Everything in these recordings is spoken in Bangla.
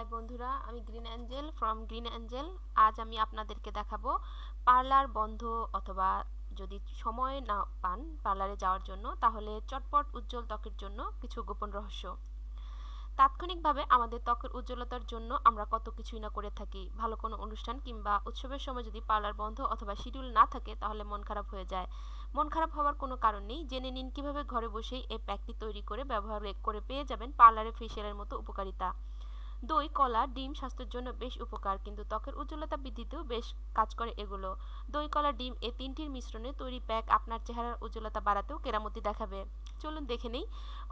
হাই বন্ধুরা, আমি green Angel from green Angel. আজ আমি আপনাদেরকে দেখাবো পার্লার বন্ধ অথবা যদি সময় না পান পার্লারে যাওয়ার জন্য, তাহলে চটপট উজ্জ্বল ত্বকের জন্য কিছু গোপন রহস্য। তাৎক্ষণিকভাবে আমাদের ত্বকের উজ্জ্বলতার জন্য আমরা কত কিছুই না করে থাকি। ভালো কোনো অনুষ্ঠান কিংবা উৎসবের সময় যদি পার্লার বন্ধ অথবা শিডিউল না থাকে, তাহলে মন খারাপ হয়ে যায়। মন খারাপ হওয়ার কোনো কারণ নেই। জেনে নিন কিভাবে ঘরে বসেই এই প্যাকটি তৈরি করে ব্যবহার করে পেয়ে যাবেন পার্লারে ফেসিয়ালের মতো উপকারিতা। দই, কলা, ডিম স্বাস্থ্যের জন্য বেশ উপকার, কিন্তু ত্বকের উজ্জ্বলতা বৃদ্ধিতেও বেশ কাজ করে এগুলো। দই, কলা, ডিম এই তিনটির মিশ্রণে তৈরি প্যাক আপনার চেহারার উজ্জ্বলতা বাড়াতেও কেরামতি দেখাবে। চলুন দেখে নেই।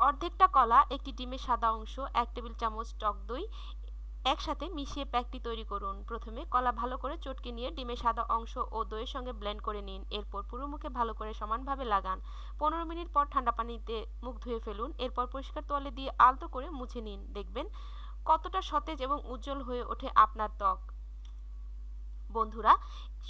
অর্ধেকটা কলা, একটি ডিমের সাদা অংশ, 1 টেবিল চামচ টক দই একসাথে মিশিয়ে প্যাকটি তৈরি করুন। প্রথমে কলা ভালো করে চটকে নিয়ে ডিমের সাদা অংশ ও দইয়ের সঙ্গে ব্লেন্ড করে নিন। এরপর পুরো মুখে ভালো করে সমানভাবে লাগান। 15 মিনিট পর ঠান্ডা পানিতে মুখ ধুয়ে ফেলুন। এরপর পরিষ্কার তোয়ালে দিয়ে আলতো করে মুছে নিন। দেখবেন কতটা সতেজ এবং উজ্জ্বল হয়ে ওঠে আপনার ত্বক। বন্ধুরা,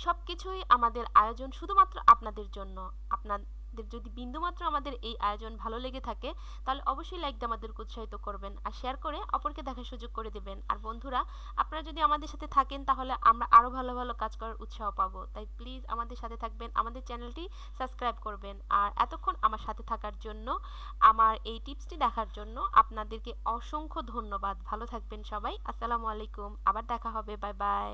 সবকিছুই আমাদের আয়োজন শুধুমাত্র আপনাদের জন্য। আপনাদের যদি বিন্দুমাত্র আমাদের এই আয়োজন ভালো লেগে থাকে, তাহলে অবশ্যই লাইক দিয়ে আমাদেরকে উৎসাহিত করবেন আর শেয়ার করে অপরকে দেখার সুযোগ করে দেবেন। আর বন্ধুরা, আপনারা যদি আমাদের সাথে থাকেন, তাহলে আমরা আরও ভালো ভালো কাজ করার উৎসাহ পাবো। তাই প্লিজ আমাদের সাথে থাকবেন, আমাদের চ্যানেলটি সাবস্ক্রাইব করবেন। আর এতক্ষণ আমার সাথে থাকার জন্য, আমার এই টিপসটি দেখার জন্য আপনাদেরকে অসংখ্য ধন্যবাদ। ভালো থাকবেন সবাই। আসসালামু আলাইকুম। আবার দেখা হবে। Bye bye.